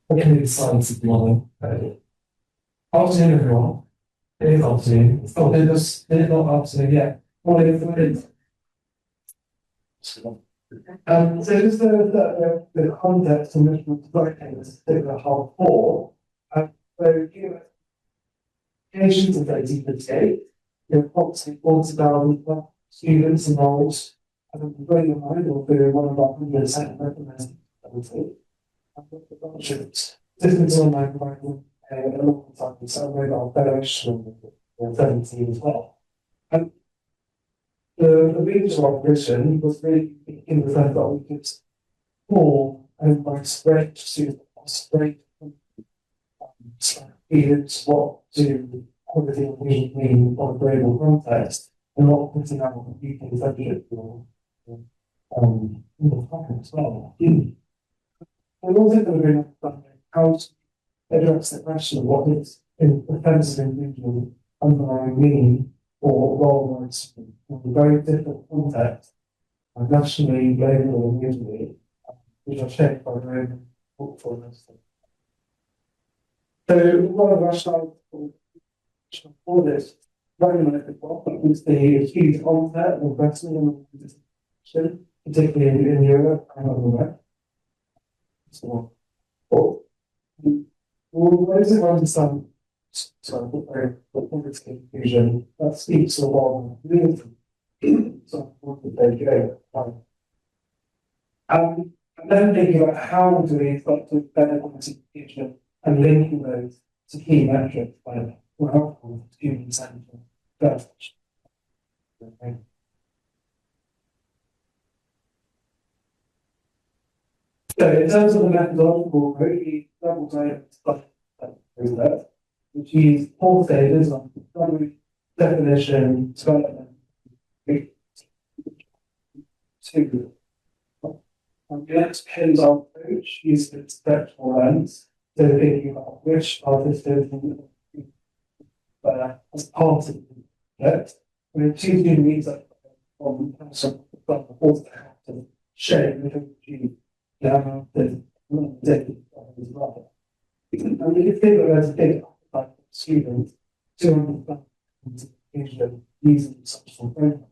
Okay, science is long. Afternoon, everyone. It is afternoon. It's not, it's not afternoon yet. Morning, morning. So just the context in which we're working this particular half four. So, applications of data for today, approximately 40,000 students enrolled. And very in mind, will be one of our 100% recommended. Systems online providing a long time, so mobile federation or 17 as well. And the reason of our vision was really in the sense that we could pull and by spread to spread periods what to quality we mean on a global context and not putting out a UK subject or in the time as well. We're also going to bring up how to address the question of what is in offensive individual underlying meaning or role rights in a very different context, nationally, globally, and regionally, which are shaped by their own thoughtfulness. So one of the rationale for this very much is the huge onset of investment in the particularly in Europe and on the West. So, ways of understanding the confusion that speaks a lot of reality. So, what did they go? And then thinking about how do we start to better quantification and linking those to key metrics like helpful to human centered research. So in terms of the methodological approach, we double dive research, which is 4 stages of discovery, definition, development, two. And the next hands-on approach is the conceptual lens, so thinking about which participants as part of the project. I mean, 2 means that on some also have to share the data as well. And if they were as a big student to understand using such a framework,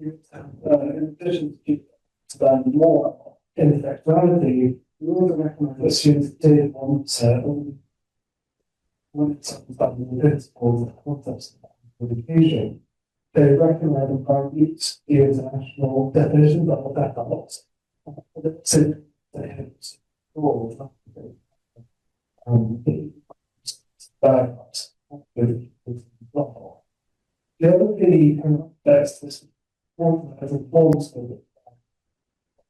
in addition to learn more in effectivity, we also recommend that students do want to understand the principles and concepts of education. They recommend and prioritize the international definitions of that lots. So they have all the other key aspects this as informs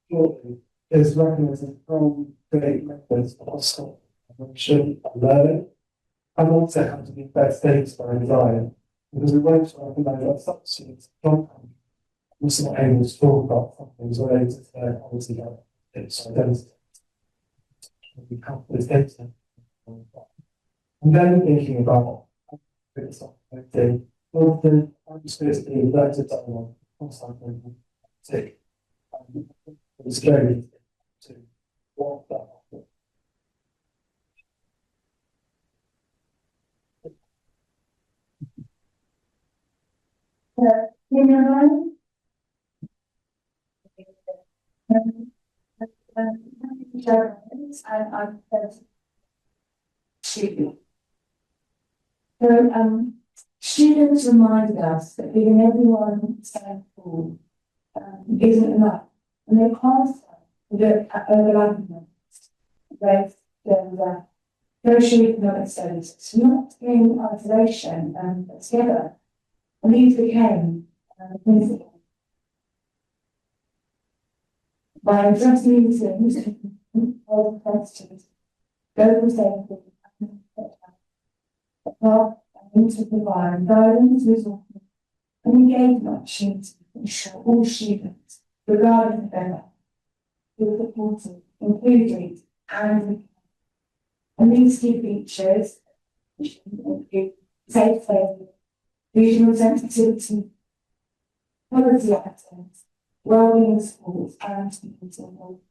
shortly is recognizing from great methods of collaboration and learning, and also how to be best states by design, because we won't recognize our substitutes from was not able to talk about something related to their policy its identity. We have this data. And then thinking about something, often I'm supposed to be elected dialogue on something take. It's scary to walk that. Students reminded us that giving everyone sample isn't enough, and they can't look at overlapping race, gender, socioeconomic studies. It's not in isolation and together. And these became principles. By addressing these things, all questions, global safety, and to provide guidance, resources, and engagement opportunities to ensure all students, regardless of their background, feel supported, included, and these key features include safe safety, regional sensitivity, policy access, well-being schools, and mental health.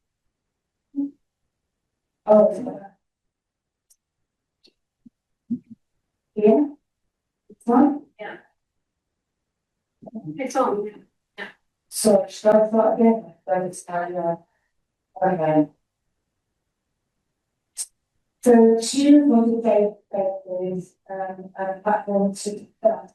Oh, yeah, it's on. Yeah. It's on. Yeah. So should I start again? Okay. So students want to take is a platform to discuss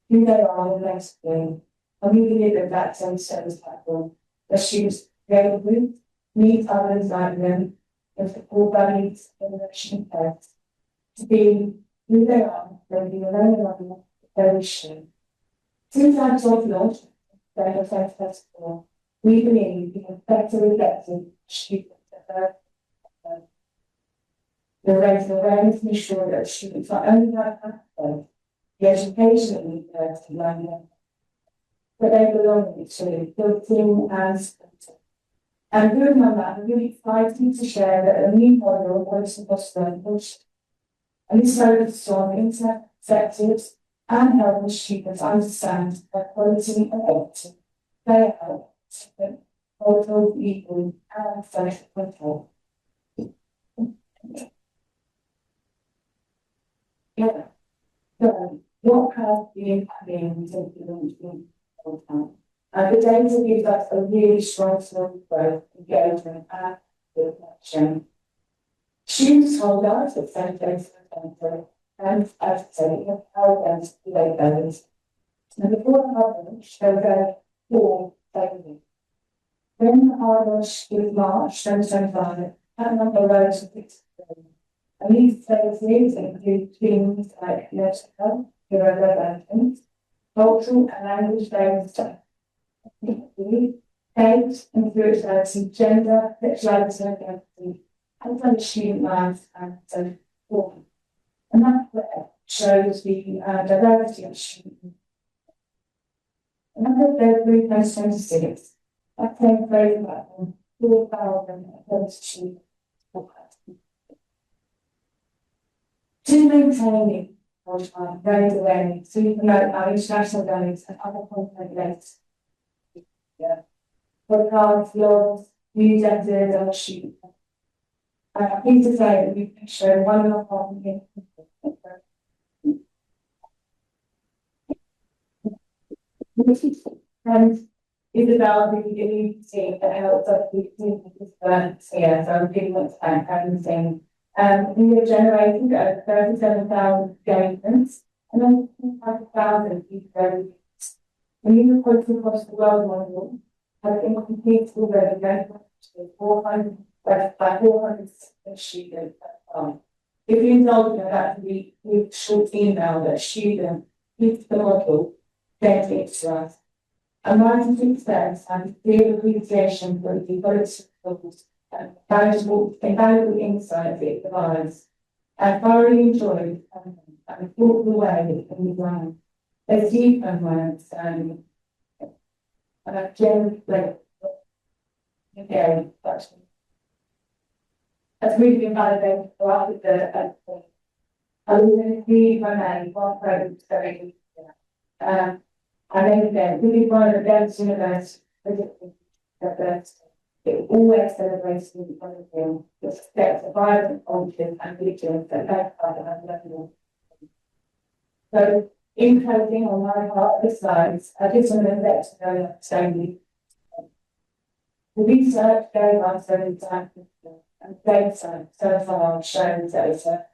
who they are and next thing. And we believe that that's a service platform. The students go with, meet others like them, and support values and election tests. To be who they are, then be alone around their issue. Since I've taught launched the Defence Festival, we believe we have better reflected students at the raise awareness and ensure that students not only have access the education that we get to learn, but they belong to built-in and supported. And building on that, I'm really excited to share that a new model of voice and possible pushed. And this focuses on interceptors and helping students understand their quality and equity, they help to cultural, equal, and social control. Yeah. So, what has been happening since the launch of time? The data gives us a really strong source of growth, engagement, and reflection. Students told us that same data center and as I say, have held them to the levels. And before published, there were 4 daily. When the published was March 2025, that number rose to 63. And these services include things like electrical, neurodivergent, cultural and language-based faith and spirituality, gender, sexuality and identity, and from the student lives and so forth. And that shows the diversity of students. Another February 2026, that same grade level, 4,000 students. To maintain raise awareness, to promote our international values and other content links. Yeah. Podcasts, blogs, news editors, and students. I'm pleased to say that we've shown one of our partners. And Isabel, the new team that helps us with this here, so I'm really want to thank everything. We have generated over 37,000 engagements and then 5,000 people. The new quality across the world model has been completed already, going to 400 by 400 students at a time. If you indulge me, that would be a short email that student gives the model, then it to us. A 96% and clear appreciation for the development skills and valuable insights it provides. I thoroughly enjoyed and thought the way it can run. There's deep in my understanding. And I've generally again, that's really been validated throughout the I was going to read my name, one program is very good. And then again, really one of the best universities that it always celebrates the front of them, the steps of violent cultures and religions that don't find it level. So, in closing on my part of the slides, I just want to let you know that slowly. The research going on so many times and data so far shows that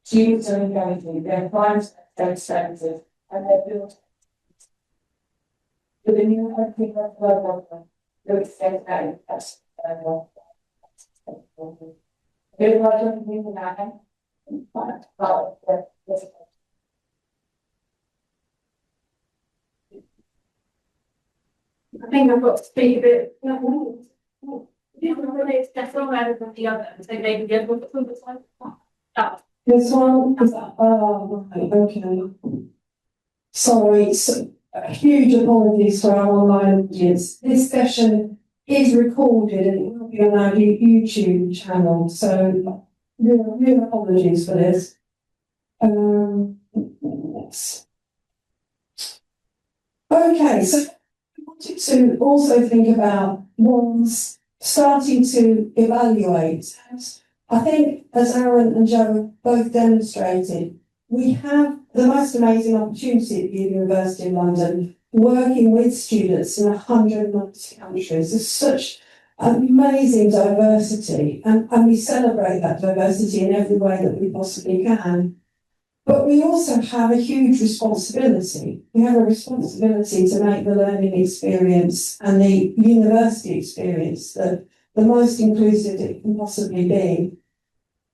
students are engaging, they're applying those services and they're built. With the new country of global to extend that that's there's a lot of people now about the I think I've got to speak a bit. That's all out of the other, so maybe the other one was like that. This one is right, okay. Sorry, so huge apologies to our online audience. This session is recorded and it will be on our YouTube channel, so real apologies for this. Yes. Okay, so I wanted to also think about one's starting to evaluate I think, as Arun and Joe both demonstrated, we have the most amazing opportunity at the University of London, working with students in 190 countries. There's such amazing diversity, and we celebrate that diversity in every way that we possibly can. But we also have a huge responsibility. We have a responsibility to make the learning experience and the university experience the most inclusive it can possibly be.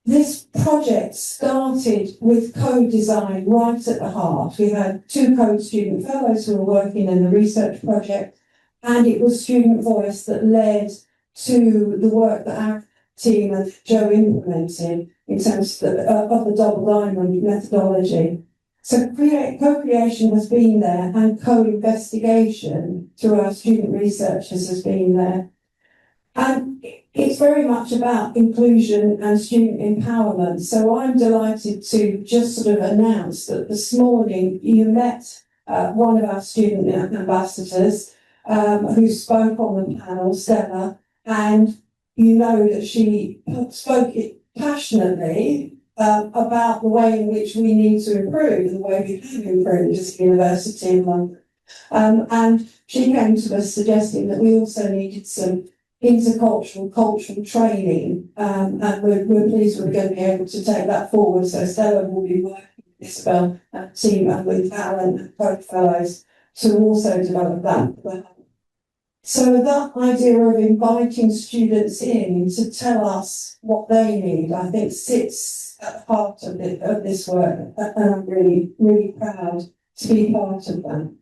This project started with code design right at the heart. We had 2 code student fellows who were working in the research project, and it was student voice that led to the work that our team and Joe implemented in terms of the double diamond methodology. So co-creation has been there, and co-investigation through our student researchers has been there. And it's very much about inclusion and student empowerment. So I'm delighted to just sort of announce that this morning you met one of our student ambassadors who spoke on the panel, Stella, and you know that she spoke passionately about the way in which we need to improve, the way we can improve as a university in London. And she came to us suggesting that we also needed some intercultural, cultural training, and we're pleased we're going to be able to take that forward. So Stella will be working with Isabel and the team and with Alan and both fellows to also develop that. So that idea of inviting students in to tell us what they need, I think sits at the heart of this work, and I'm really, really proud to be part of that.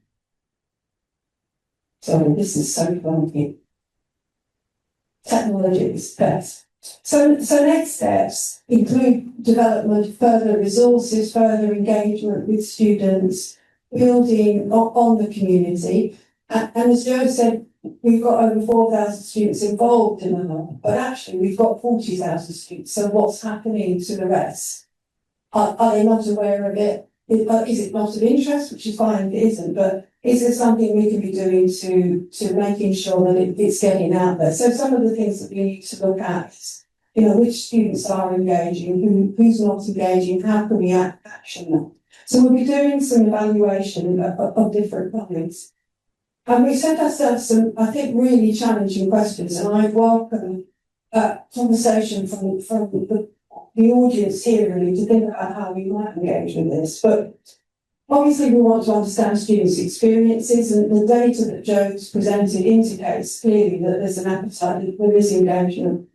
Sorry, this is so funky. Technology is best. So next steps include development of further resources, further engagement with students, building on the community. And as Joe said, we've got over 4,000 students involved in the hub, but actually we've got 40,000 students. So what's happening to the rest? Are they not aware of it? Is it not of interest? Which is fine if it isn't, but is there something we can be doing to making sure that it's getting out there? So some of the things that we need to look at is, which students are engaging, who's not engaging, how can we action that? So we'll be doing some evaluation of different kinds. And we set ourselves some, I think, really challenging questions, and I welcome conversation from the audience here really to think about how we might engage with this. But obviously we want to understand students' experiences, and the data that Joe's presented indicates clearly that there's an appetite, that there is engagement.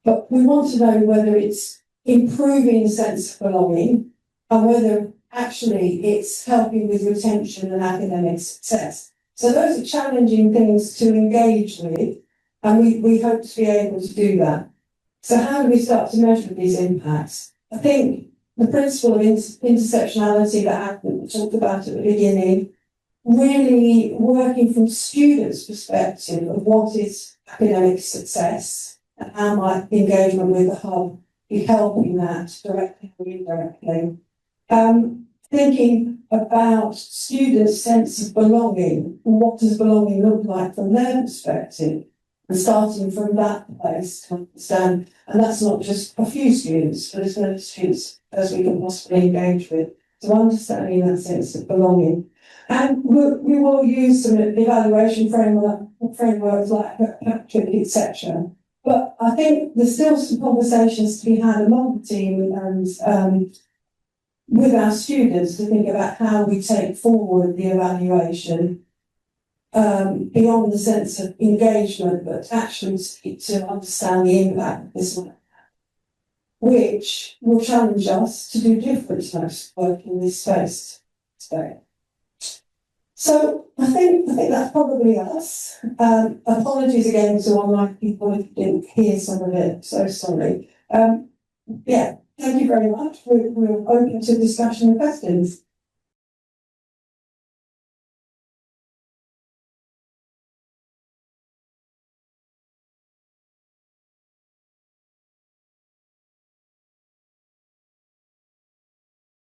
But we want to know whether it's improving the sense of belonging and whether actually it's helping with retention and academic success. So those are challenging things to engage with, and we hope to be able to do that. So how do we start to measure these impacts? I think the principle of intersectionality that Arun talked about at the beginning, really working from students' perspective of what is academic success and how might engagement with the hub be helping that directly or indirectly. Thinking about students' sense of belonging, and what does belonging look like from their perspective, and starting from that place to understand, and that's not just a few students, but as many students as we can possibly engage with, so understanding that sense of belonging. And we will use some evaluation frameworks like Patrick, etc. But I think there's still some conversations to be had among the team and with our students to think about how we take forward the evaluation beyond the sense of engagement, but actually to understand the impact of this work, which will challenge us to do different types of work in this space today. So I think that's probably us. Apologies again to online people if you didn't hear some of it, so sorry. Thank you very much. We're open to discussion and questions.